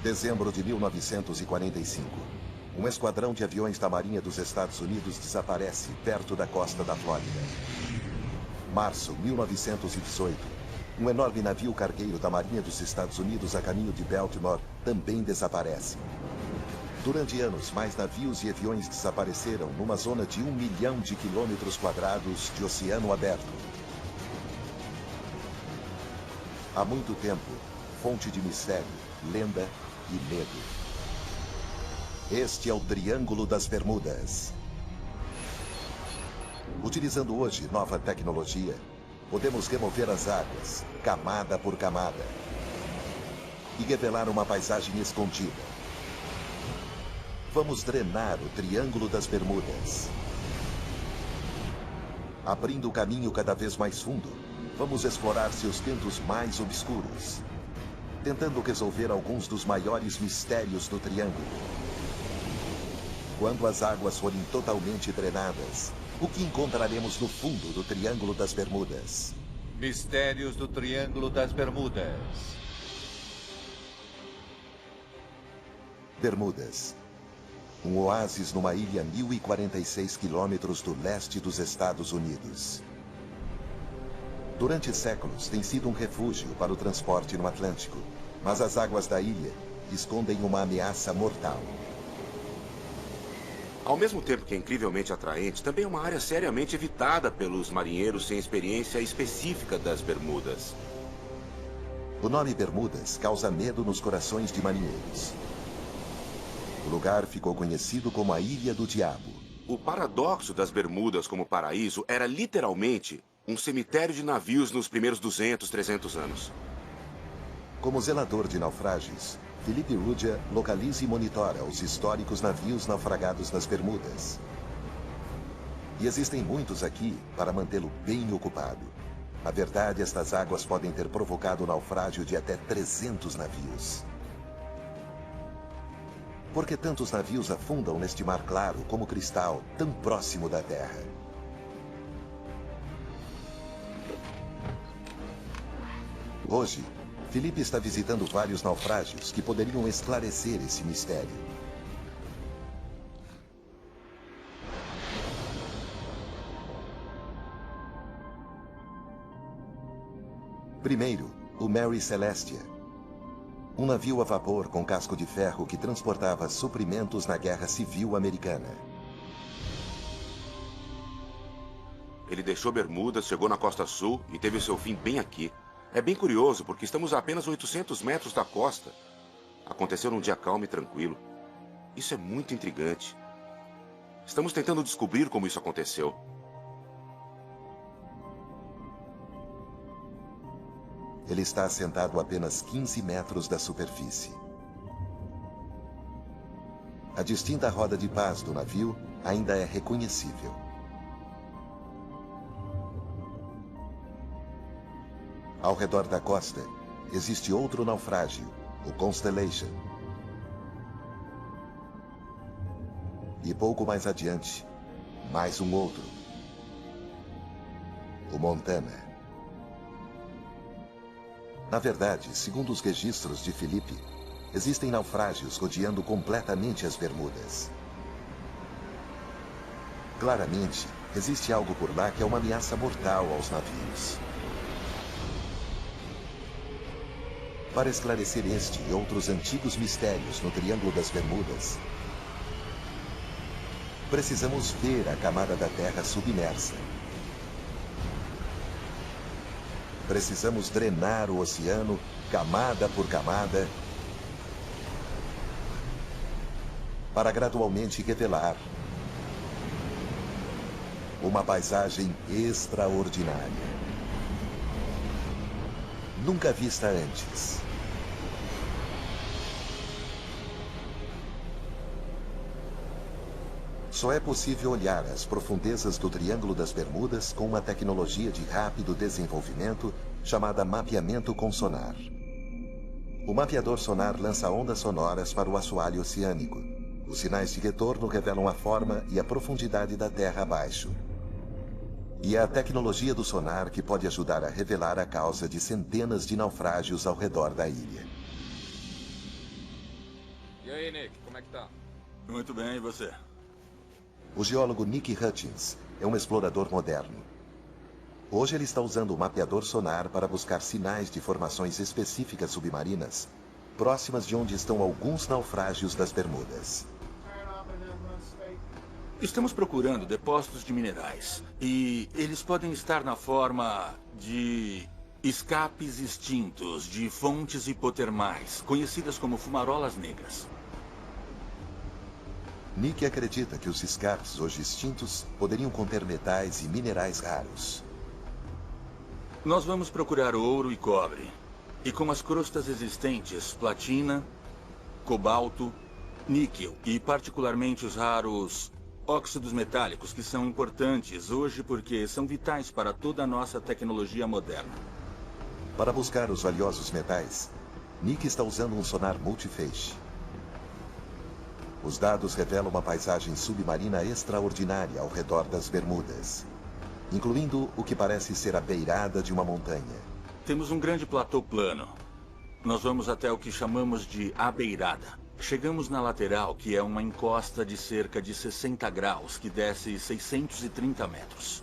Dezembro de 1945. Um esquadrão de aviões da Marinha dos Estados Unidos desaparece perto da costa da Flórida. Março 1918. Um enorme navio cargueiro da Marinha dos Estados Unidos a caminho de Baltimore também desaparece. Durante anos, mais navios e aviões desapareceram numa zona de 1 milhão de quilômetros quadrados de oceano aberto. Há muito tempo, fonte de mistério, lenda e medo. Este é o Triângulo das Bermudas. Utilizando hoje nova tecnologia, podemos remover as águas, camada por camada, e revelar uma paisagem escondida. Vamos drenar o Triângulo das Bermudas. Abrindo o caminho cada vez mais fundo, vamos explorar seus cantos mais obscuros, tentando resolver alguns dos maiores mistérios do Triângulo. Quando as águas forem totalmente drenadas, o que encontraremos no fundo do Triângulo das Bermudas? Mistérios do Triângulo das Bermudas. Bermudas. Um oásis numa ilha a 1.046 quilômetros do leste dos Estados Unidos. Durante séculos, tem sido um refúgio para o transporte no Atlântico, mas as águas da ilha escondem uma ameaça mortal. Ao mesmo tempo que é incrivelmente atraente, também é uma área seriamente evitada pelos marinheiros sem experiência específica das Bermudas. O nome Bermudas causa medo nos corações de marinheiros. O lugar ficou conhecido como a Ilha do Diabo. O paradoxo das Bermudas como paraíso era literalmente um cemitério de navios nos primeiros 200, 300 anos. Como zelador de naufrágios, Felipe Rudia localiza e monitora os históricos navios naufragados nas Bermudas. E existem muitos aqui para mantê-lo bem ocupado. Na verdade, estas águas podem ter provocado o naufrágio de até 300 navios. Por que tantos navios afundam neste mar claro como cristal, tão próximo da Terra? Hoje, Felipe está visitando vários naufrágios que poderiam esclarecer esse mistério. Primeiro, o Mary Celestia. Um navio a vapor com casco de ferro que transportava suprimentos na Guerra Civil Americana. Ele deixou Bermudas, chegou na costa sul e teve o seu fim bem aqui. É bem curioso, porque estamos a apenas 800 metros da costa. Aconteceu num dia calmo e tranquilo. Isso é muito intrigante. Estamos tentando descobrir como isso aconteceu. Ele está assentado a apenas 15 metros da superfície. A distinta roda de pás do navio ainda é reconhecível. Ao redor da costa, existe outro naufrágio, o Constellation. E pouco mais adiante, mais um outro, o Montana. Na verdade, segundo os registros de Felipe, existem naufrágios rodeando completamente as Bermudas. Claramente, existe algo por lá que é uma ameaça mortal aos navios. Para esclarecer este e outros antigos mistérios no Triângulo das Bermudas, precisamos ver a camada da Terra submersa. Precisamos drenar o oceano, camada por camada, para gradualmente revelar uma paisagem extraordinária, nunca vista antes. Só é possível olhar as profundezas do Triângulo das Bermudas com uma tecnologia de rápido desenvolvimento chamada mapeamento com sonar. O mapeador sonar lança ondas sonoras para o assoalho oceânico. Os sinais de retorno revelam a forma e a profundidade da terra abaixo. E é a tecnologia do sonar que pode ajudar a revelar a causa de centenas de naufrágios ao redor da ilha. aí, Nick, como é que tá? Muito bem, e você? O geólogo Nick Hutchins é um explorador moderno. Hoje ele está usando o mapeador sonar para buscar sinais de formações específicas submarinas próximas de onde estão alguns naufrágios das Bermudas. Estamos procurando depósitos de minerais. E eles podem estar na forma de escapes extintos de fontes hipotermais, conhecidas como fumarolas negras. Nick acredita que os escapes hoje extintos poderiam conter metais e minerais raros. Nós vamos procurar ouro e cobre. E com as crostas existentes, platina, cobalto, níquel e particularmente os raros óxidos metálicos, que são importantes hoje porque são vitais para toda a nossa tecnologia moderna. Para buscar os valiosos metais, Nick está usando um sonar multifeixe. Os dados revelam uma paisagem submarina extraordinária ao redor das Bermudas, incluindo o que parece ser a beirada de uma montanha. Temos um grande platô plano. Nós vamos até o que chamamos de a beirada. Chegamos na lateral, que é uma encosta de cerca de 60 graus, que desce 630 metros.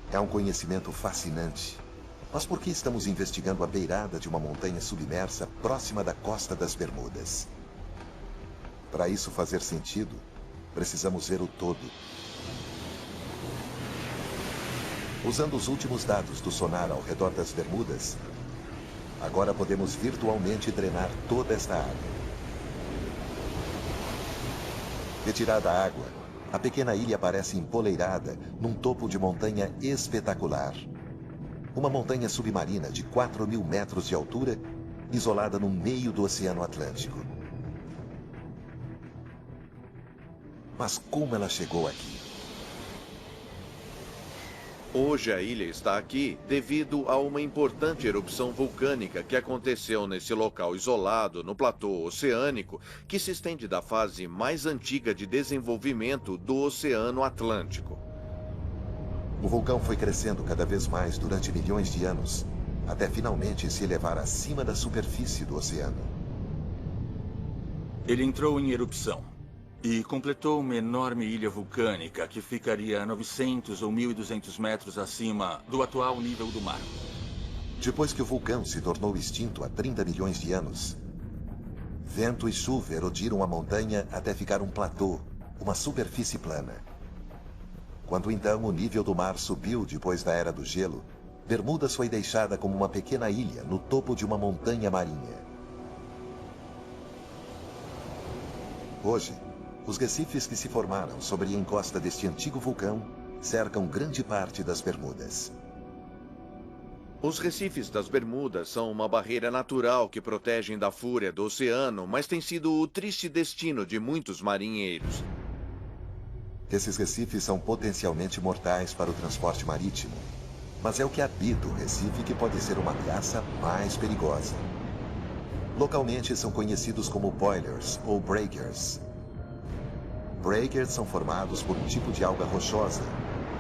É um conhecimento fascinante. Mas por que estamos investigando a beirada de uma montanha submersa próxima da costa das Bermudas? Para isso fazer sentido, precisamos ver o todo. Usando os últimos dados do sonar ao redor das Bermudas, agora podemos virtualmente drenar toda esta água. Retirada a água, a pequena ilha parece empoleirada num topo de montanha espetacular. Uma montanha submarina de 4.000 metros de altura, isolada no meio do Oceano Atlântico. Mas como ela chegou aqui? Hoje a ilha está aqui devido a uma importante erupção vulcânica que aconteceu nesse local isolado no platô oceânico que se estende da fase mais antiga de desenvolvimento do Oceano Atlântico. O vulcão foi crescendo cada vez mais durante milhões de anos, até finalmente se elevar acima da superfície do oceano. Ele entrou em erupção e completou uma enorme ilha vulcânica que ficaria a 900 ou 1.200 metros acima do atual nível do mar. Depois que o vulcão se tornou extinto há 30 milhões de anos, vento e chuva erodiram a montanha até ficar um platô, uma superfície plana. Quando então o nível do mar subiu depois da Era do Gelo, Bermudas foi deixada como uma pequena ilha no topo de uma montanha marinha. Hoje, os recifes que se formaram sobre a encosta deste antigo vulcão cercam grande parte das Bermudas. Os recifes das Bermudas são uma barreira natural que protegem da fúria do oceano, mas tem sido o triste destino de muitos marinheiros. Esses recifes são potencialmente mortais para o transporte marítimo, mas é o que habita o recife que pode ser uma ameaça mais perigosa. Localmente são conhecidos como boilers ou breakers. Breakers são formados por um tipo de alga rochosa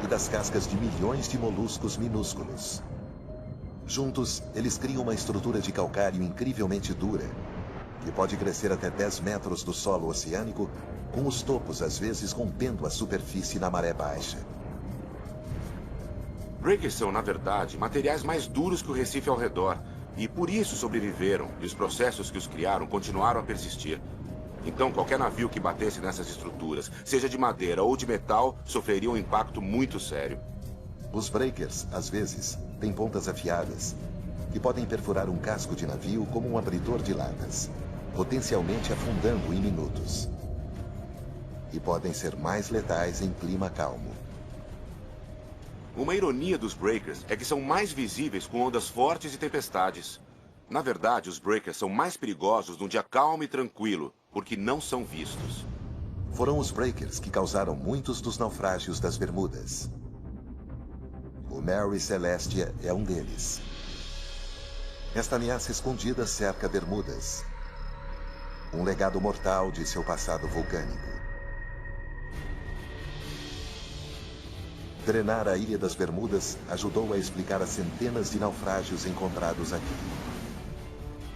e das cascas de milhões de moluscos minúsculos. Juntos, eles criam uma estrutura de calcário incrivelmente dura, que pode crescer até 10 metros do solo oceânico, com os topos às vezes rompendo a superfície na maré baixa. Breakers são, na verdade, materiais mais duros que o recife ao redor, e por isso sobreviveram, e os processos que os criaram continuaram a persistir. Então, qualquer navio que batesse nessas estruturas, seja de madeira ou de metal, sofreria um impacto muito sério. Os breakers, às vezes, têm pontas afiadas, que podem perfurar um casco de navio como um abridor de latas, potencialmente afundando em minutos. E podem ser mais letais em clima calmo. Uma ironia dos breakers é que são mais visíveis com ondas fortes e tempestades. Na verdade, os breakers são mais perigosos num dia calmo e tranquilo, porque não são vistos. Foram os breakers que causaram muitos dos naufrágios das Bermudas. O Mary Celestia é um deles. Esta ameaça escondida cerca Bermudas. Um legado mortal de seu passado vulcânico. Drenar a Ilha das Bermudas ajudou a explicar as centenas de naufrágios encontrados aqui.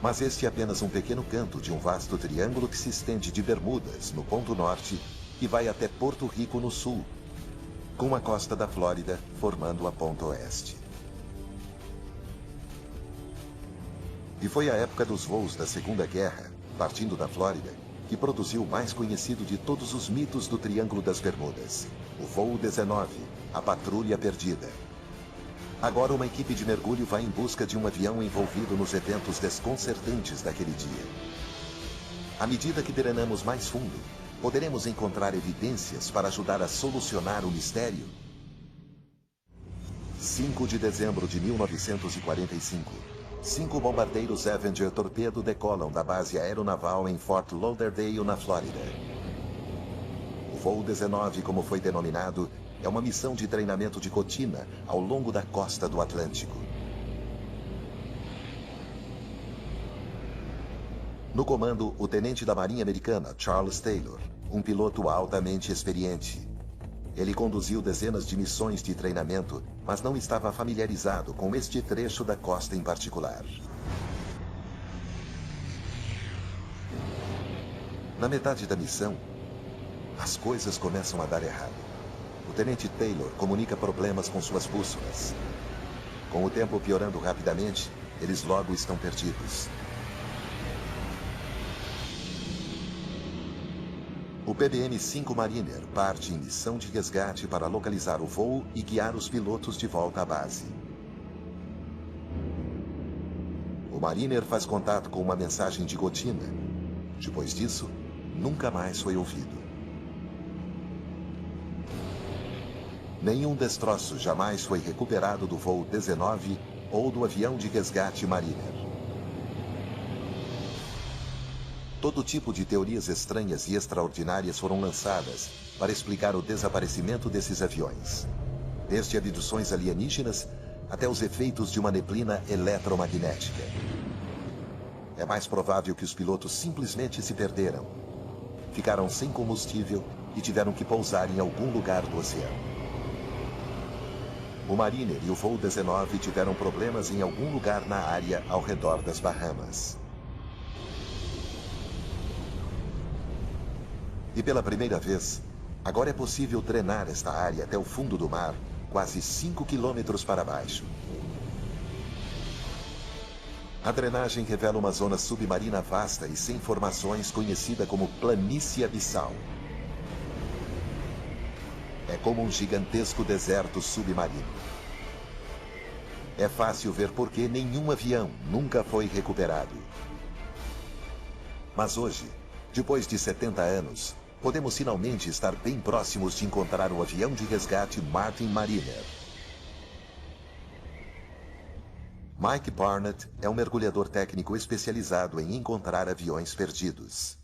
Mas este é apenas um pequeno canto de um vasto triângulo que se estende de Bermudas, no ponto norte, e vai até Porto Rico, no sul, com a costa da Flórida formando a ponta oeste. E foi a época dos voos da Segunda Guerra, partindo da Flórida, que produziu o mais conhecido de todos os mitos do Triângulo das Bermudas, o Voo 19, a Patrulha Perdida. Agora uma equipe de mergulho vai em busca de um avião envolvido nos eventos desconcertantes daquele dia. À medida que drenamos mais fundo, poderemos encontrar evidências para ajudar a solucionar o mistério? 5 de dezembro de 1945. 5 bombardeiros Avenger Torpedo decolam da base aeronaval em Fort Lauderdale, na Flórida. O Voo 19, como foi denominado, é uma missão de treinamento de rotina ao longo da costa do Atlântico. No comando, o tenente da Marinha Americana, Charles Taylor, um piloto altamente experiente. Ele conduziu dezenas de missões de treinamento, mas não estava familiarizado com este trecho da costa em particular. Na metade da missão, as coisas começam a dar errado. O tenente Taylor comunica problemas com suas bússolas. Com o tempo piorando rapidamente, eles logo estão perdidos. O PBM-5 Mariner parte em missão de resgate para localizar o voo e guiar os pilotos de volta à base. O Mariner faz contato com uma mensagem de rotina. Depois disso, nunca mais foi ouvido. Nenhum destroço jamais foi recuperado do voo 19 ou do avião de resgate Mariner. Todo tipo de teorias estranhas e extraordinárias foram lançadas para explicar o desaparecimento desses aviões. Desde abduções alienígenas até os efeitos de uma neblina eletromagnética. É mais provável que os pilotos simplesmente se perderam, ficaram sem combustível e tiveram que pousar em algum lugar do oceano. O Mariner e o voo 19 tiveram problemas em algum lugar na área ao redor das Bahamas. E pela primeira vez, agora é possível drenar esta área até o fundo do mar, quase 5 quilômetros para baixo. A drenagem revela uma zona submarina vasta e sem formações conhecida como planície abissal. É como um gigantesco deserto submarino. É fácil ver por que nenhum avião nunca foi recuperado. Mas hoje, depois de 70 anos, podemos finalmente estar bem próximos de encontrar o avião de resgate Martin Mariner. Mike Barnett é um mergulhador técnico especializado em encontrar aviões perdidos.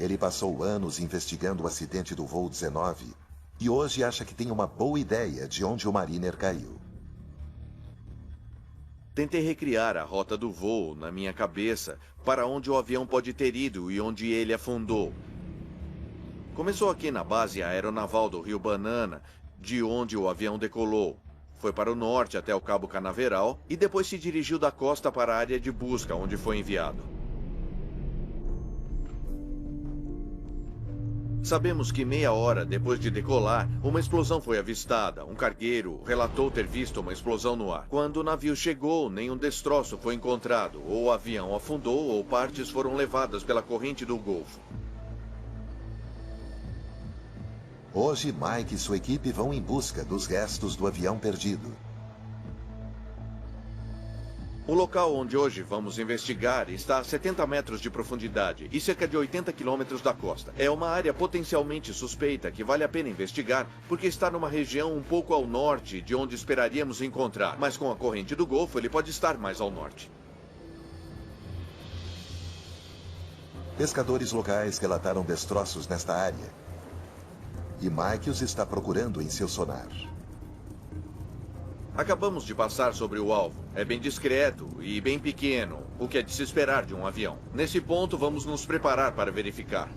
Ele passou anos investigando o acidente do voo 19 e hoje acha que tem uma boa ideia de onde o Mariner caiu. Tentei recriar a rota do voo na minha cabeça para onde o avião pode ter ido e onde ele afundou. Começou aqui na base aeronaval do Rio Banana, de onde o avião decolou. Foi para o norte até o Cabo Canaveral e depois se dirigiu da costa para a área de busca, onde foi enviado. Sabemos que meia hora depois de decolar, uma explosão foi avistada. Um cargueiro relatou ter visto uma explosão no ar. Quando o navio chegou, nenhum destroço foi encontrado. Ou o avião afundou ou partes foram levadas pela corrente do Golfo. Hoje, Mike e sua equipe vão em busca dos restos do avião perdido. O local onde hoje vamos investigar está a 70 metros de profundidade e cerca de 80 quilômetros da costa. É uma área potencialmente suspeita que vale a pena investigar porque está numa região um pouco ao norte de onde esperaríamos encontrar. Mas com a corrente do Golfo ele pode estar mais ao norte. Pescadores locais relataram destroços nesta área. E Mike os está procurando em seu sonar. Acabamos de passar sobre o alvo. É bem discreto e bem pequeno, o que é de se esperar de um avião. Nesse ponto, vamos nos preparar para verificar.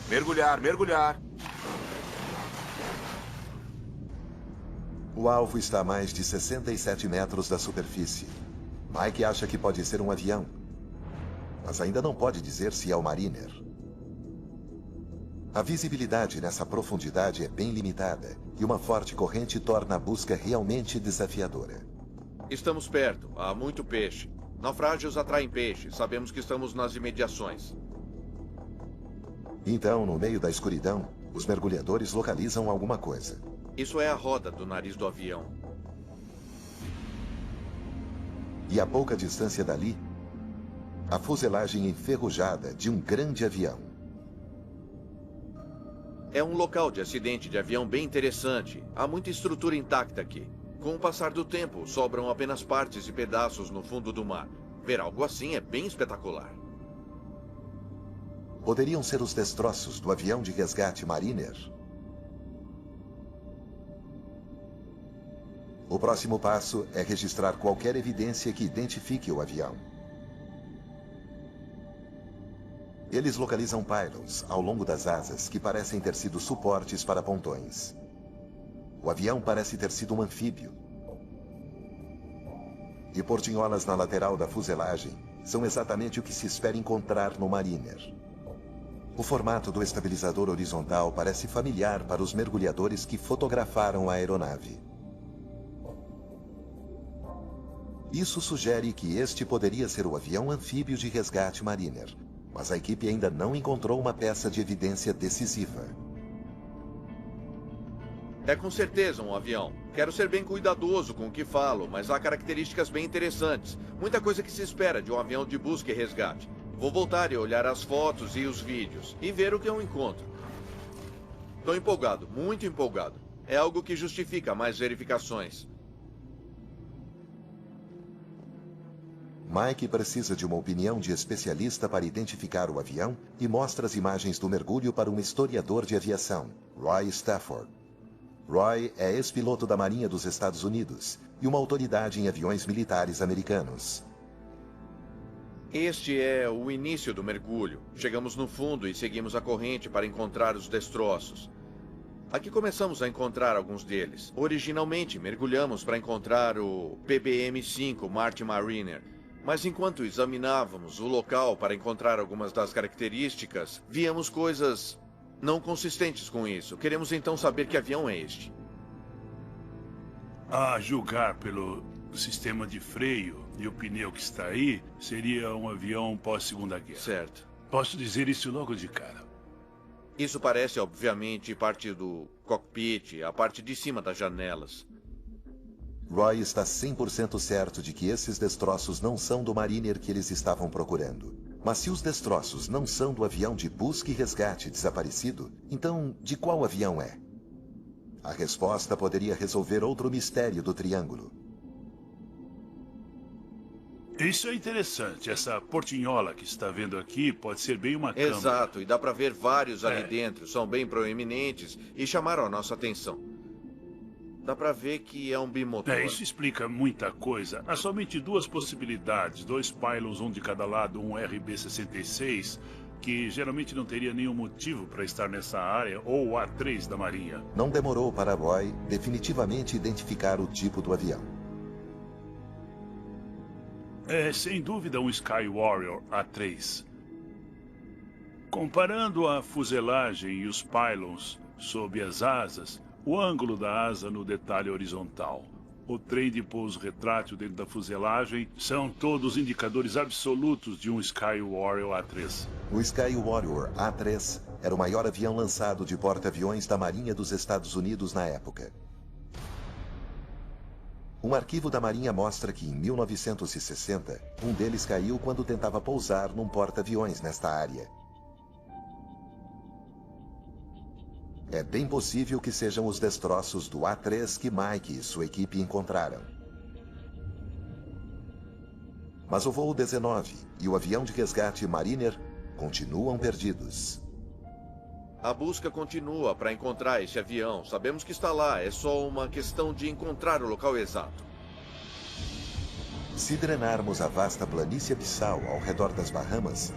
Mergulhar, mergulhar. O alvo está a mais de 67 metros da superfície. Mike acha que pode ser um avião, mas ainda não pode dizer se é o Mariner. A visibilidade nessa profundidade é bem limitada e uma forte corrente torna a busca realmente desafiadora. Estamos perto. Há muito peixe. Naufrágios atraem peixe. Sabemos que estamos nas imediações. Então, no meio da escuridão, os mergulhadores localizam alguma coisa. Isso é a roda do nariz do avião. E a pouca distância dali, a fuselagem enferrujada de um grande avião. É um local de acidente de avião bem interessante. Há muita estrutura intacta aqui. Com o passar do tempo, sobram apenas partes e pedaços no fundo do mar. Ver algo assim é bem espetacular. Poderiam ser os destroços do avião de resgate Mariner? O próximo passo é registrar qualquer evidência que identifique o avião. Eles localizam pylons ao longo das asas que parecem ter sido suportes para pontões. O avião parece ter sido um anfíbio. E portinholas na lateral da fuselagem são exatamente o que se espera encontrar no Mariner. O formato do estabilizador horizontal parece familiar para os mergulhadores que fotografaram a aeronave. Isso sugere que este poderia ser o avião anfíbio de resgate Mariner, mas a equipe ainda não encontrou uma peça de evidência decisiva. É com certeza um avião. Quero ser bem cuidadoso com o que falo, mas há características bem interessantes. Muita coisa que se espera de um avião de busca e resgate. Vou voltar e olhar as fotos e os vídeos e ver o que eu encontro. Estou empolgado, muito empolgado. É algo que justifica mais verificações. Mike precisa de uma opinião de especialista para identificar o avião e mostra as imagens do mergulho para um historiador de aviação, Roy Stafford. Roy é ex-piloto da Marinha dos Estados Unidos e uma autoridade em aviões militares americanos. Este é o início do mergulho. Chegamos no fundo e seguimos a corrente para encontrar os destroços. Aqui começamos a encontrar alguns deles. Originalmente, mergulhamos para encontrar o PBM-5 Martin Mariner. Mas enquanto examinávamos o local para encontrar algumas das características, víamos coisas não consistentes com isso. Queremos então saber que avião é este. A julgar pelo sistema de freio e o pneu que está aí, seria um avião pós-Segunda Guerra. Certo. Posso dizer isso logo de cara. Isso parece, obviamente, parte do cockpit, a parte de cima das janelas. Roy está 100% certo de que esses destroços não são do Mariner que eles estavam procurando. Mas se os destroços não são do avião de busca e resgate desaparecido, então de qual avião é? A resposta poderia resolver outro mistério do triângulo. Isso é interessante. Essa portinhola que está vendo aqui pode ser bem uma câmera. Exato, e dá para ver vários ali dentro. São bem proeminentes e chamaram a nossa atenção. Dá para ver que é um bimotor. Isso explica muita coisa. Há somente duas possibilidades. 2 pylons, um de cada lado, um RB-66, que geralmente não teria nenhum motivo para estar nessa área, ou o A3 da Marinha. Não demorou para Roy definitivamente identificar o tipo do avião. É, sem dúvida, um Sky Warrior A3. Comparando a fuselagem e os pylons sob as asas, o ângulo da asa no detalhe horizontal, o trem de pouso retrátil dentro da fuselagem, são todos indicadores absolutos de um Sky Warrior A3. O Sky Warrior A3 era o maior avião lançado de porta-aviões da Marinha dos Estados Unidos na época. Um arquivo da Marinha mostra que, em 1960, um deles caiu quando tentava pousar num porta-aviões nesta área. É bem possível que sejam os destroços do A3 que Mike e sua equipe encontraram. Mas o voo 19 e o avião de resgate Mariner continuam perdidos. A busca continua para encontrar esse avião. Sabemos que está lá, é só uma questão de encontrar o local exato. Se drenarmos a vasta planície abissal ao redor das Bahamas,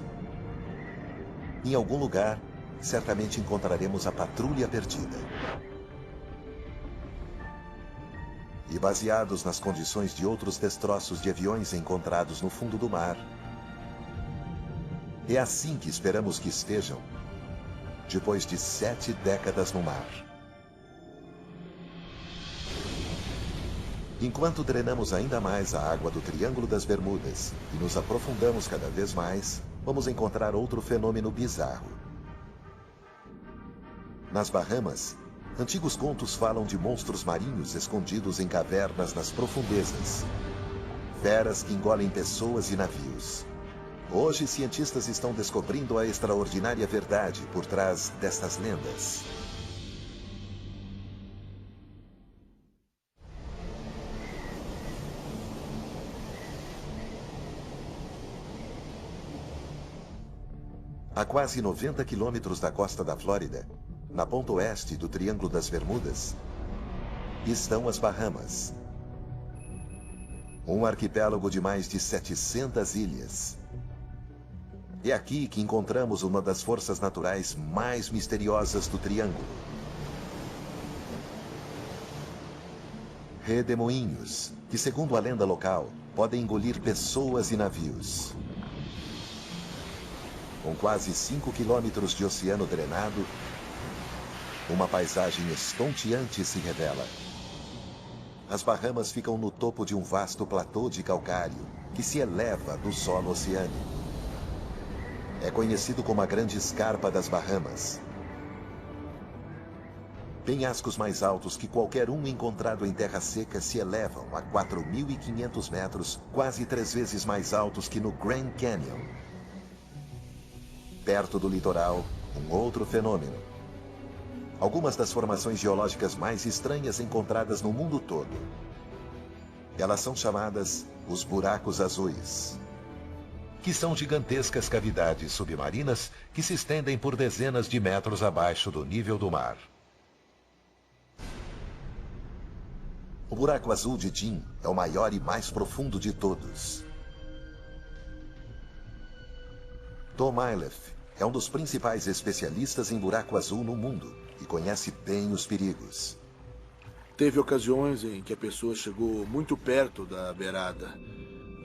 em algum lugar, certamente encontraremos a patrulha perdida. E baseados nas condições de outros destroços de aviões encontrados no fundo do mar, é assim que esperamos que estejam, depois de 7 décadas no mar. Enquanto drenamos ainda mais a água do Triângulo das Bermudas e nos aprofundamos cada vez mais, vamos encontrar outro fenômeno bizarro. Nas Bahamas, antigos contos falam de monstros marinhos escondidos em cavernas nas profundezas. Feras que engolem pessoas e navios. Hoje, cientistas estão descobrindo a extraordinária verdade por trás destas lendas. A quase 90 quilômetros da costa da Flórida, na ponta oeste do Triângulo das Bermudas, estão as Bahamas. Um arquipélago de mais de 700 ilhas. É aqui que encontramos uma das forças naturais mais misteriosas do Triângulo. Redemoinhos, que segundo a lenda local, podem engolir pessoas e navios. Com quase 5 quilômetros de oceano drenado, uma paisagem estonteante se revela. As Bahamas ficam no topo de um vasto platô de calcário que se eleva do solo oceânico. É conhecido como a Grande Escarpa das Bahamas. Penhascos mais altos que qualquer um encontrado em terra seca se elevam a 4.500 metros, quase 3 vezes mais altos que no Grand Canyon. Perto do litoral, um outro fenômeno. Algumas das formações geológicas mais estranhas encontradas no mundo todo. Elas são chamadas os buracos azuis, que são gigantescas cavidades submarinas que se estendem por dezenas de metros abaixo do nível do mar. O buraco azul de Jim é o maior e mais profundo de todos. Tom Iliffe é um dos principais especialistas em buraco azul no mundo e conhece bem os perigos. Teve ocasiões em que a pessoa chegou muito perto da beirada.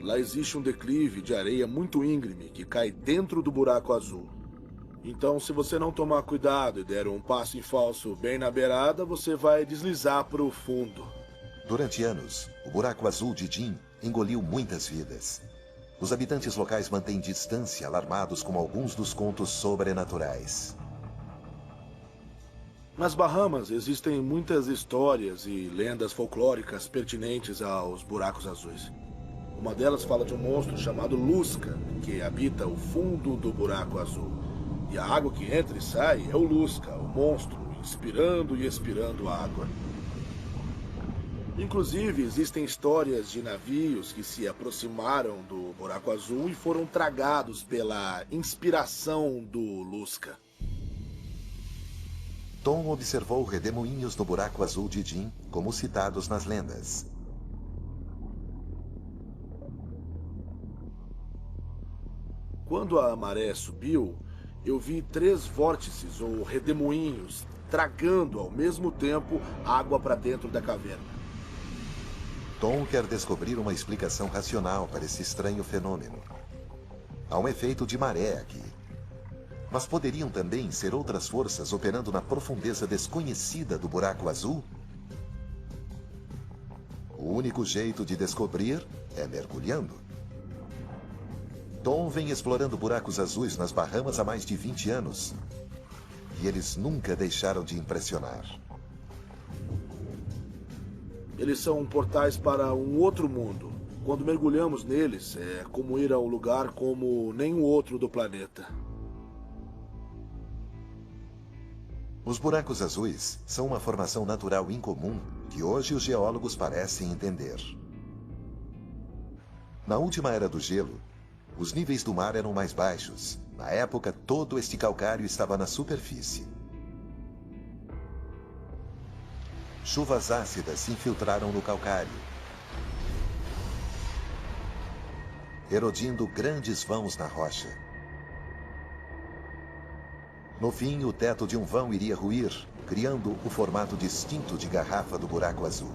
Lá existe um declive de areia muito íngreme que cai dentro do buraco azul. Então, se você não tomar cuidado e der um passo em falso bem na beirada, você vai deslizar para o fundo. Durante anos, o buraco azul de Jim engoliu muitas vidas. Os habitantes locais mantêm distância, alarmados com alguns dos contos sobrenaturais. Nas Bahamas existem muitas histórias e lendas folclóricas pertinentes aos buracos azuis. Uma delas fala de um monstro chamado Lusca, que habita o fundo do buraco azul. E a água que entra e sai é o Lusca, o monstro, inspirando e expirando água. Inclusive, existem histórias de navios que se aproximaram do buraco azul e foram tragados pela inspiração do Lusca. Tom observou redemoinhos no buraco azul de Jim, como citados nas lendas. Quando a maré subiu, eu vi 3 vórtices ou redemoinhos tragando ao mesmo tempo água para dentro da caverna. Tom quer descobrir uma explicação racional para esse estranho fenômeno. Há um efeito de maré aqui. Mas poderiam também ser outras forças operando na profundeza desconhecida do buraco azul? O único jeito de descobrir é mergulhando. Tom vem explorando buracos azuis nas Bahamas há mais de 20 anos. E eles nunca deixaram de impressionar. Eles são portais para um outro mundo. Quando mergulhamos neles, é como ir a um lugar como nenhum outro do planeta. Os buracos azuis são uma formação natural incomum que hoje os geólogos parecem entender. Na última era do gelo, os níveis do mar eram mais baixos. Na época, todo este calcário estava na superfície. Chuvas ácidas se infiltraram no calcário, erodindo grandes vãos na rocha. No fim, o teto de um vão iria ruir, criando o formato distinto de garrafa do buraco azul.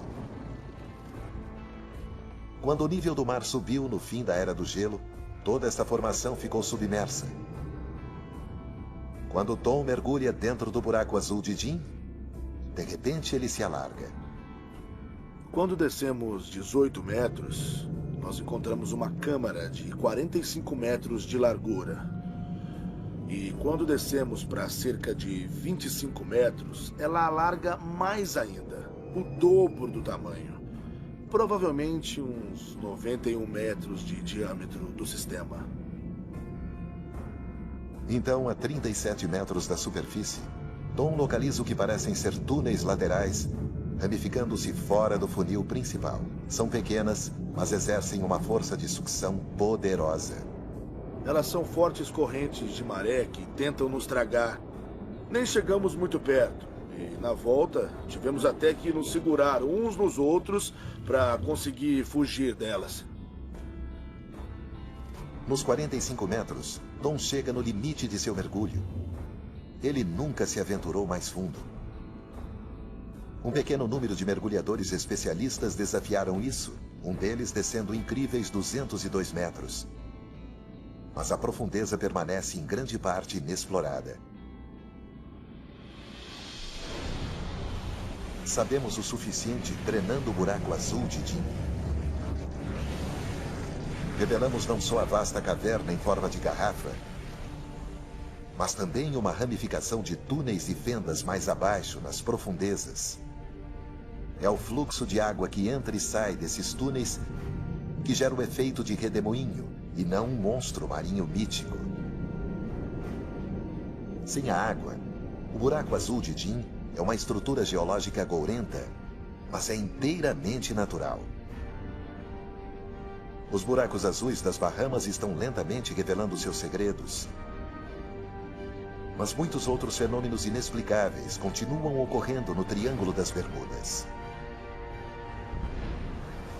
Quando o nível do mar subiu no fim da Era do Gelo, toda esta formação ficou submersa. Quando Tom mergulha dentro do buraco azul de Jim, de repente ele se alarga. Quando descemos 18 metros, nós encontramos uma câmara de 45 metros de largura. E quando descemos para cerca de 25 metros, ela alarga mais ainda, o dobro do tamanho. Provavelmente uns 91 metros de diâmetro do sistema. Então, a 37 metros da superfície, Tom localiza o que parecem ser túneis laterais, ramificando-se fora do funil principal. São pequenas, mas exercem uma força de sucção poderosa. Elas são fortes correntes de maré que tentam nos tragar. Nem chegamos muito perto. E na volta, tivemos até que nos segurar uns nos outros para conseguir fugir delas. Nos 45 metros, Tom chega no limite de seu mergulho. Ele nunca se aventurou mais fundo. Um pequeno número de mergulhadores especialistas desafiaram isso, um deles descendo incríveis 202 metros. Mas a profundeza permanece em grande parte inexplorada. Sabemos o suficiente treinando o buraco azul de Jim. Revelamos não só a vasta caverna em forma de garrafa, mas também uma ramificação de túneis e fendas mais abaixo, nas profundezas. É o fluxo de água que entra e sai desses túneis que gera o efeito de redemoinho, e não um monstro marinho mítico. Sem a água, o buraco azul de Jim é uma estrutura geológica gourenta, mas é inteiramente natural. Os buracos azuis das Bahamas estão lentamente revelando seus segredos. Mas muitos outros fenômenos inexplicáveis continuam ocorrendo no Triângulo das Bermudas.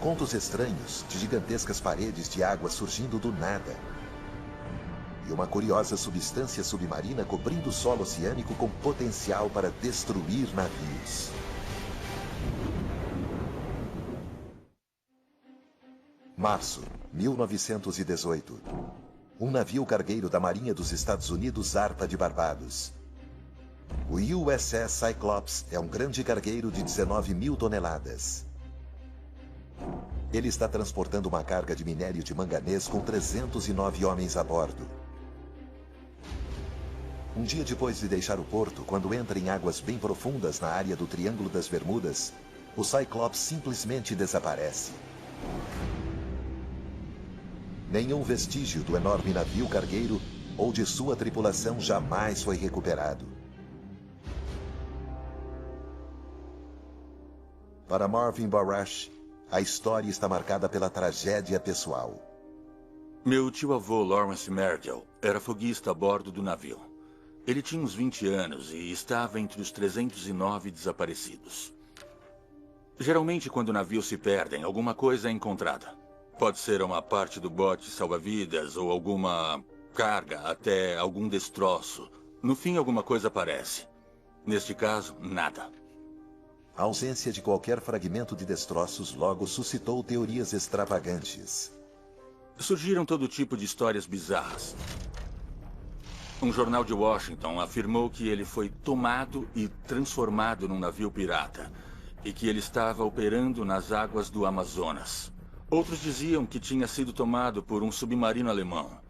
Contos estranhos de gigantescas paredes de água surgindo do nada. E uma curiosa substância submarina cobrindo o solo oceânico com potencial para destruir navios. Março, 1918. Um navio cargueiro da Marinha dos Estados Unidos zarpa de Barbados. O USS Cyclops é um grande cargueiro de 19 mil toneladas. Ele está transportando uma carga de minério de manganês com 309 homens a bordo. Um dia depois de deixar o porto, quando entra em águas bem profundas na área do Triângulo das Bermudas, o Cyclops simplesmente desaparece. Nenhum vestígio do enorme navio cargueiro ou de sua tripulação jamais foi recuperado. Para Marvin Barash, a história está marcada pela tragédia pessoal. Meu tio-avô, Lawrence Mergell, era foguista a bordo do navio. Ele tinha uns 20 anos e estava entre os 309 desaparecidos. Geralmente, quando navios se perdem, alguma coisa é encontrada. Pode ser uma parte do bote salva-vidas ou alguma carga, até algum destroço. No fim, alguma coisa aparece. Neste caso, nada. A ausência de qualquer fragmento de destroços logo suscitou teorias extravagantes. Surgiram todo tipo de histórias bizarras. Um jornal de Washington afirmou que ele foi tomado e transformado num navio pirata e que ele estava operando nas águas do Amazonas. Outros diziam que tinha sido tomado por um submarino alemão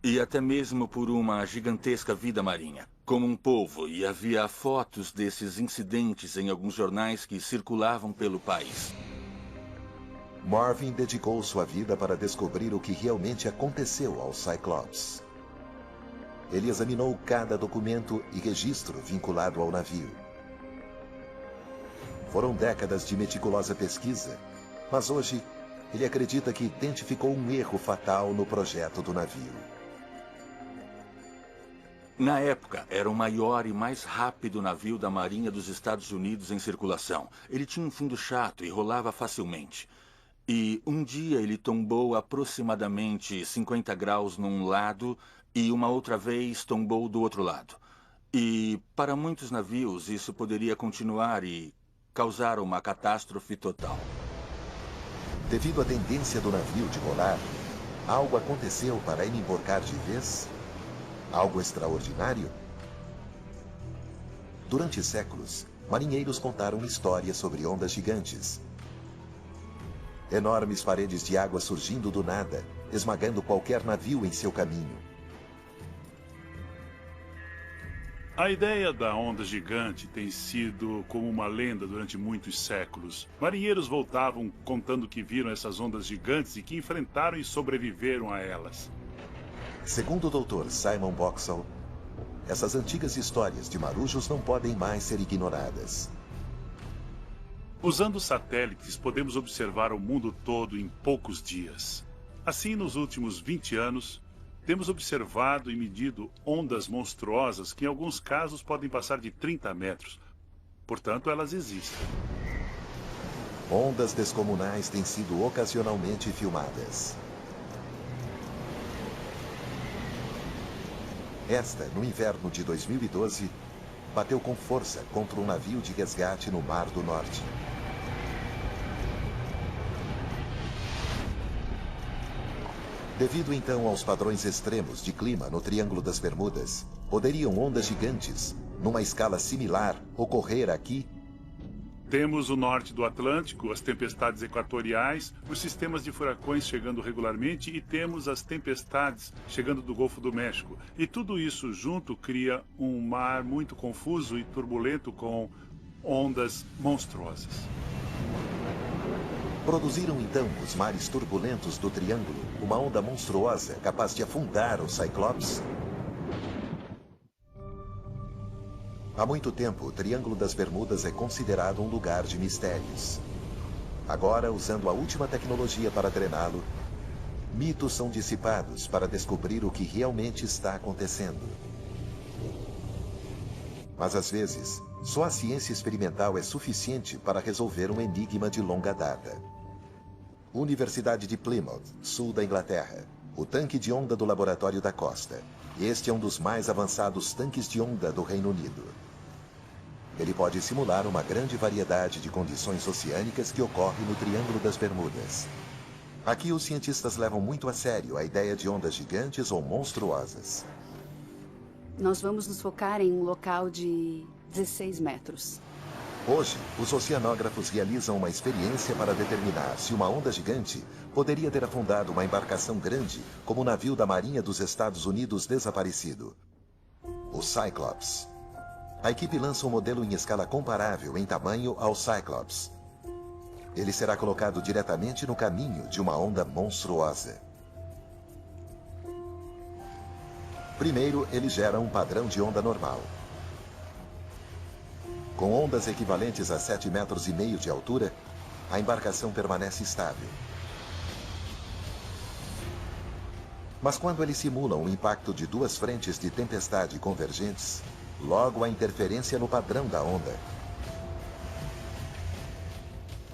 e até mesmo por uma gigantesca vida marinha, como um polvo, e havia fotos desses incidentes em alguns jornais que circulavam pelo país. Marvin dedicou sua vida para descobrir o que realmente aconteceu ao Cyclops. Ele examinou cada documento e registro vinculado ao navio. Foram décadas de meticulosa pesquisa, mas hoje ele acredita que identificou um erro fatal no projeto do navio. Na época, era o maior e mais rápido navio da Marinha dos Estados Unidos em circulação. Ele tinha um fundo chato e rolava facilmente. E um dia ele tombou aproximadamente 50 graus num lado e uma outra vez tombou do outro lado. E para muitos navios isso poderia continuar e causar uma catástrofe total. Devido à tendência do navio de rolar, algo aconteceu para ele emborcar de vez? Algo extraordinário? Durante séculos, marinheiros contaram histórias sobre ondas gigantes. Enormes paredes de água surgindo do nada, esmagando qualquer navio em seu caminho. A ideia da onda gigante tem sido como uma lenda durante muitos séculos. Marinheiros voltavam contando que viram essas ondas gigantes e que enfrentaram e sobreviveram a elas. Segundo o Dr. Simon Boxall, essas antigas histórias de marujos não podem mais ser ignoradas. Usando satélites, podemos observar o mundo todo em poucos dias. Assim, nos últimos 20 anos, temos observado e medido ondas monstruosas que, em alguns casos, podem passar de 30 metros. Portanto, elas existem. Ondas descomunais têm sido ocasionalmente filmadas. Esta, no inverno de 2012, bateu com força contra um navio de resgate no Mar do Norte. Devido então aos padrões extremos de clima no Triângulo das Bermudas, poderiam ondas gigantes, numa escala similar, ocorrer aqui? Temos o norte do Atlântico, as tempestades equatoriais, os sistemas de furacões chegando regularmente e temos as tempestades chegando do Golfo do México. E tudo isso junto cria um mar muito confuso e turbulento com ondas monstruosas. Produziram então os mares turbulentos do Triângulo uma onda monstruosa capaz de afundar o Cyclops? Há muito tempo, o Triângulo das Bermudas é considerado um lugar de mistérios. Agora, usando a última tecnologia para drená-lo, mitos são dissipados para descobrir o que realmente está acontecendo. Mas às vezes, só a ciência experimental é suficiente para resolver um enigma de longa data. Universidade de Plymouth, sul da Inglaterra. O tanque de onda do Laboratório da Costa. Este é um dos mais avançados tanques de onda do Reino Unido. Ele pode simular uma grande variedade de condições oceânicas que ocorrem no Triângulo das Bermudas. Aqui os cientistas levam muito a sério a ideia de ondas gigantes ou monstruosas. Nós vamos nos focar em um local de 16 metros. Hoje, os oceanógrafos realizam uma experiência para determinar se uma onda gigante poderia ter afundado uma embarcação grande, como o navio da Marinha dos Estados Unidos desaparecido, o Cyclops. A equipe lança um modelo em escala comparável em tamanho ao Cyclops. Ele será colocado diretamente no caminho de uma onda monstruosa. Primeiro, ele gera um padrão de onda normal. Com ondas equivalentes a 7,5 metros de altura, a embarcação permanece estável. Mas quando ele simula um impacto de duas frentes de tempestade convergentes, logo há interferência no padrão da onda.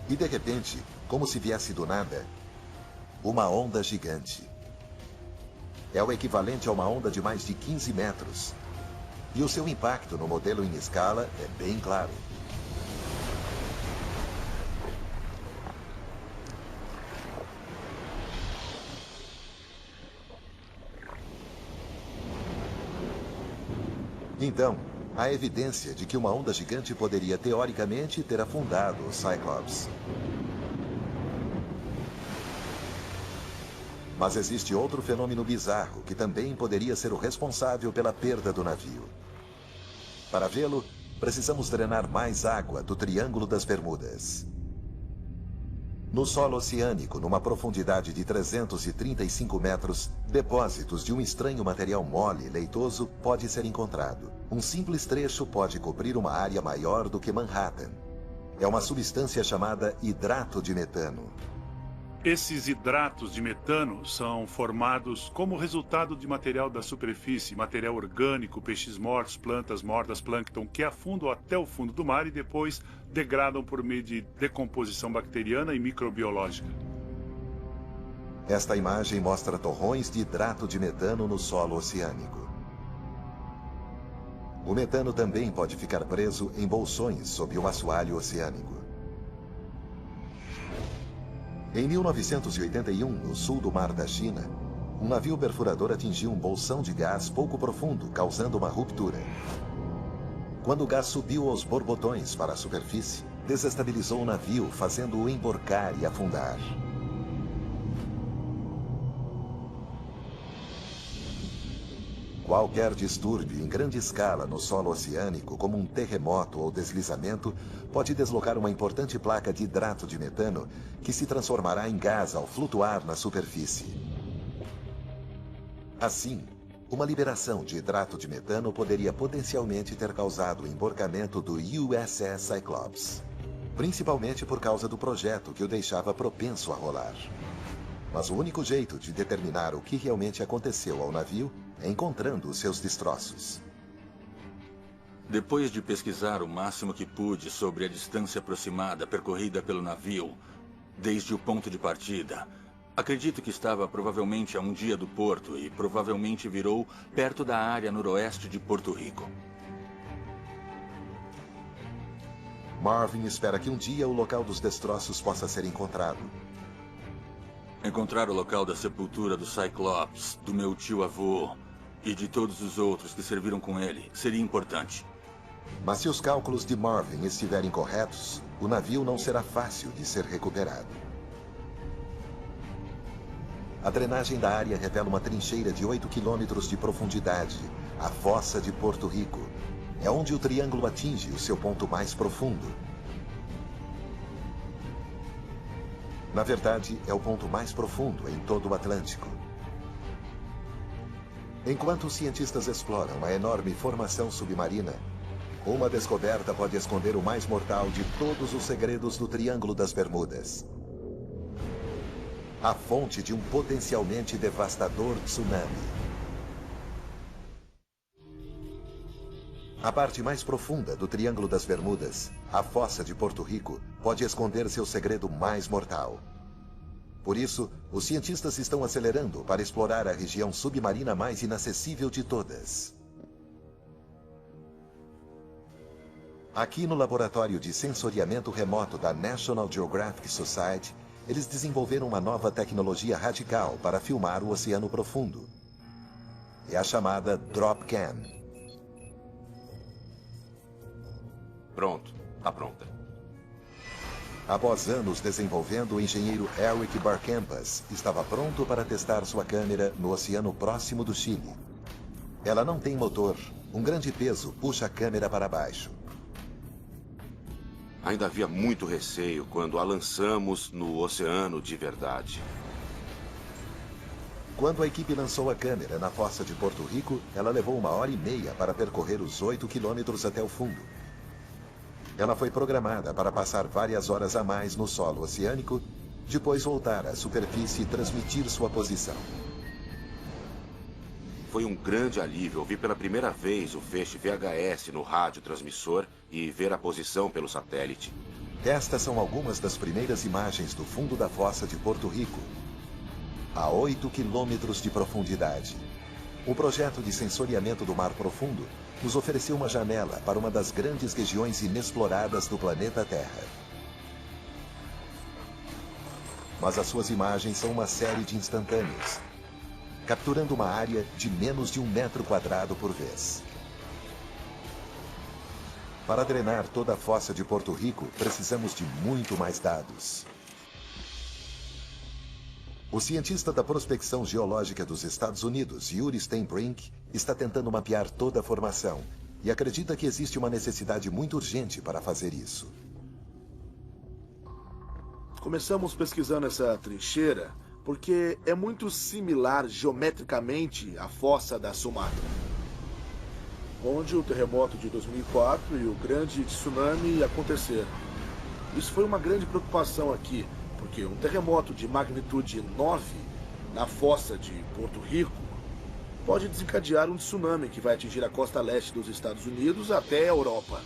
E de repente, como se viesse do nada, uma onda gigante. É o equivalente a uma onda de mais de 15 metros. E o seu impacto no modelo em escala é bem claro. Então, há evidência de que uma onda gigante poderia teoricamente ter afundado o Cyclops. Mas existe outro fenômeno bizarro que também poderia ser o responsável pela perda do navio. Para vê-lo, precisamos drenar mais água do Triângulo das Bermudas. No solo oceânico, numa profundidade de 335 metros, depósitos de um estranho material mole e leitoso pode ser encontrado. Um simples trecho pode cobrir uma área maior do que Manhattan. É uma substância chamada hidrato de metano. Esses hidratos de metano são formados como resultado de material da superfície, material orgânico, peixes mortos, plantas mortas, plâncton, que afundam até o fundo do mar e depois degradam por meio de decomposição bacteriana e microbiológica. Esta imagem mostra torrões de hidrato de metano no solo oceânico. O metano também pode ficar preso em bolsões sob o assoalho oceânico. Em 1981, no sul do Mar da China, um navio perfurador atingiu um bolsão de gás pouco profundo, causando uma ruptura. Quando o gás subiu aos borbotões para a superfície, desestabilizou o navio, fazendo-o emborcar e afundar. Qualquer distúrbio em grande escala no solo oceânico, como um terremoto ou deslizamento, pode deslocar uma importante placa de hidrato de metano que se transformará em gás ao flutuar na superfície. Assim, uma liberação de hidrato de metano poderia potencialmente ter causado o emborcamento do USS Cyclops, principalmente por causa do projeto que o deixava propenso a rolar. Mas o único jeito de determinar o que realmente aconteceu ao navio é encontrando os seus destroços. Depois de pesquisar o máximo que pude sobre a distância aproximada percorrida pelo navio, desde o ponto de partida, acredito que estava provavelmente a um dia do porto e provavelmente virou perto da área noroeste de Porto Rico. Marvin espera que um dia o local dos destroços possa ser encontrado. Encontrar o local da sepultura do Cyclops, do meu tio-avô e de todos os outros que serviram com ele seria importante. Mas se os cálculos de Marvin estiverem corretos, o navio não será fácil de ser recuperado. A drenagem da área revela uma trincheira de 8 quilômetros de profundidade, a Fossa de Porto Rico. É onde o triângulo atinge o seu ponto mais profundo. Na verdade, é o ponto mais profundo em todo o Atlântico. Enquanto os cientistas exploram a enorme formação submarina, uma descoberta pode esconder o mais mortal de todos os segredos do Triângulo das Bermudas. A fonte de um potencialmente devastador tsunami. A parte mais profunda do Triângulo das Bermudas, a Fossa de Porto Rico, pode esconder seu segredo mais mortal. Por isso, os cientistas estão acelerando para explorar a região submarina mais inacessível de todas. Aqui no laboratório de sensoriamento remoto da National Geographic Society, eles desenvolveram uma nova tecnologia radical para filmar o oceano profundo. É a chamada Dropcam. Pronto, tá pronta. Após anos desenvolvendo, o engenheiro Eric Barcampas estava pronto para testar sua câmera no oceano próximo do Chile. Ela não tem motor. Um grande peso puxa a câmera para baixo. Ainda havia muito receio quando a lançamos no oceano de verdade. Quando a equipe lançou a câmera na Fossa de Porto Rico, ela levou 1h30 para percorrer os 8 quilômetros até o fundo. Ela foi programada para passar várias horas a mais no solo oceânico, depois voltar à superfície e transmitir sua posição. Foi um grande alívio ouvir pela primeira vez o feixe VHS no radiotransmissor e ver a posição pelo satélite. Estas são algumas das primeiras imagens do fundo da Fossa de Porto Rico, a 8 quilômetros de profundidade. O projeto de sensoriamento do mar profundo nos ofereceu uma janela para uma das grandes regiões inexploradas do planeta Terra. Mas as suas imagens são uma série de instantâneos, capturando uma área de menos de 1 metro quadrado por vez. Para drenar toda a Fossa de Porto Rico, precisamos de muito mais dados. O cientista da prospecção geológica dos Estados Unidos, Yuri Steinbrink, está tentando mapear toda a formação e acredita que existe uma necessidade muito urgente para fazer isso. Começamos pesquisando essa trincheira porque é muito similar geometricamente à Fossa da Sumatra, onde o terremoto de 2004 e o grande tsunami aconteceram. Isso foi uma grande preocupação aqui, porque um terremoto de magnitude 9 na Fossa de Porto Rico pode desencadear um tsunami que vai atingir a costa leste dos Estados Unidos até a Europa.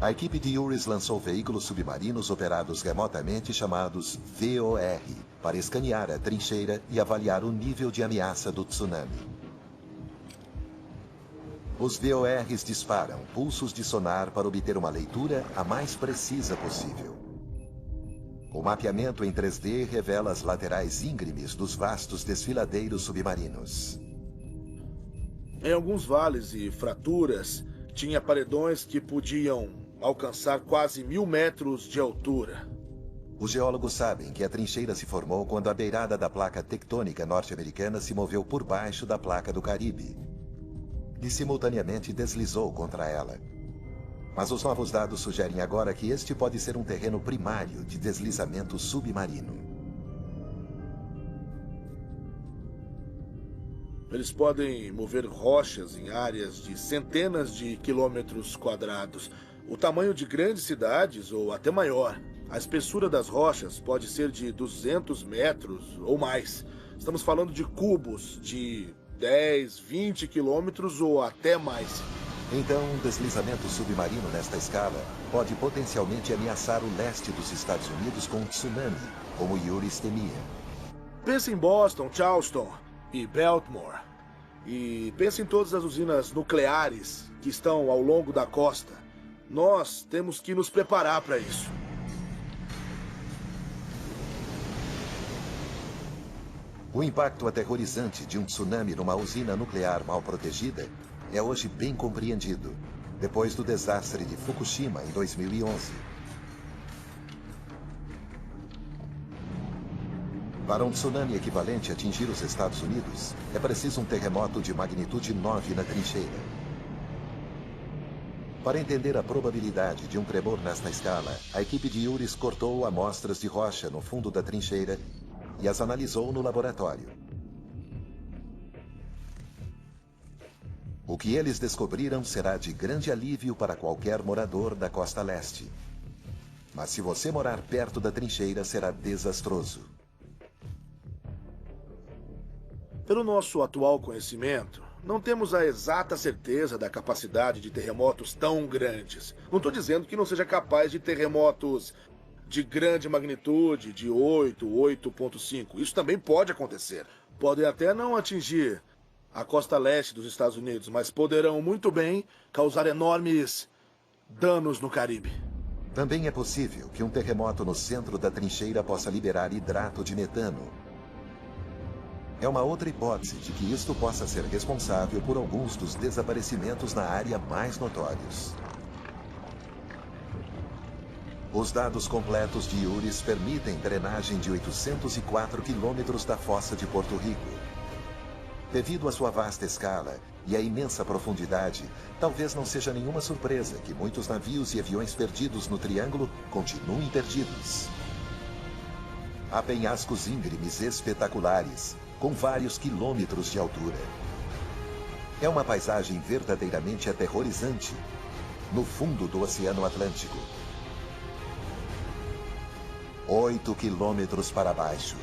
A equipe de Yuris lançou veículos submarinos operados remotamente chamados VOR para escanear a trincheira e avaliar o nível de ameaça do tsunami. Os VORs disparam pulsos de sonar para obter uma leitura a mais precisa possível. O mapeamento em 3D revela as laterais íngremes dos vastos desfiladeiros submarinos. Em alguns vales e fraturas, tinha paredões que podiam alcançar quase 1000 metros de altura. Os geólogos sabem que a trincheira se formou quando a beirada da placa tectônica norte-americana se moveu por baixo da placa do Caribe e simultaneamente deslizou contra ela. Mas os novos dados sugerem agora que este pode ser um terreno primário de deslizamento submarino. Eles podem mover rochas em áreas de centenas de quilômetros quadrados, o tamanho de grandes cidades ou até maior. A espessura das rochas pode ser de 200 metros ou mais. Estamos falando de cubos de 10, 20 quilômetros ou até mais. Então, um deslizamento submarino nesta escala pode potencialmente ameaçar o leste dos Estados Unidos com um tsunami, como Yuri temia. Pense em Boston, Charleston e Baltimore. E pense em todas as usinas nucleares que estão ao longo da costa. Nós temos que nos preparar para isso. O impacto aterrorizante de um tsunami numa usina nuclear mal protegida é hoje bem compreendido, depois do desastre de Fukushima em 2011. Para um tsunami equivalente atingir os Estados Unidos, é preciso um terremoto de magnitude 9 na trincheira. Para entender a probabilidade de um tremor nesta escala, a equipe de Yuris cortou amostras de rocha no fundo da trincheira e as analisou no laboratório. O que eles descobriram será de grande alívio para qualquer morador da costa leste. Mas se você morar perto da trincheira, será desastroso. Pelo nosso atual conhecimento, não temos a exata certeza da capacidade de terremotos tão grandes. Não estou dizendo que não seja capaz de terremotos de grande magnitude, de 8, 8.5. Isso também pode acontecer. Podem até não atingir a costa leste dos Estados Unidos, mas poderão muito bem causar enormes danos no Caribe. Também é possível que um terremoto no centro da trincheira possa liberar hidrato de metano. É uma outra hipótese de que isto possa ser responsável por alguns dos desaparecimentos na área mais notórios. Os dados completos de Yuris permitem drenagem de 804 quilômetros da fossa de Porto Rico. Devido à sua vasta escala e à imensa profundidade, talvez não seja nenhuma surpresa que muitos navios e aviões perdidos no Triângulo continuem perdidos. Há penhascos íngremes espetaculares, com vários quilômetros de altura. É uma paisagem verdadeiramente aterrorizante, no fundo do Oceano Atlântico. 8 quilômetros para baixo.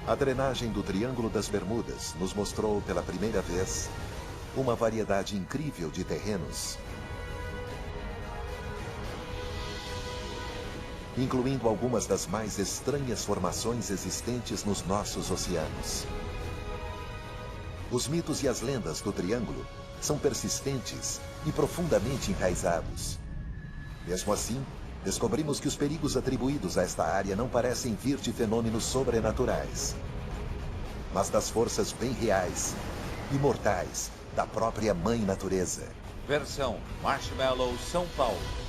A drenagem do Triângulo das Bermudas nos mostrou pela primeira vez uma variedade incrível de terrenos, incluindo algumas das mais estranhas formações existentes nos nossos oceanos. Os mitos e as lendas do Triângulo são persistentes e profundamente enraizados. Mesmo assim, descobrimos que os perigos atribuídos a esta área não parecem vir de fenômenos sobrenaturais, mas das forças bem reais e mortais da própria Mãe Natureza. Versão Marshmallow São Paulo.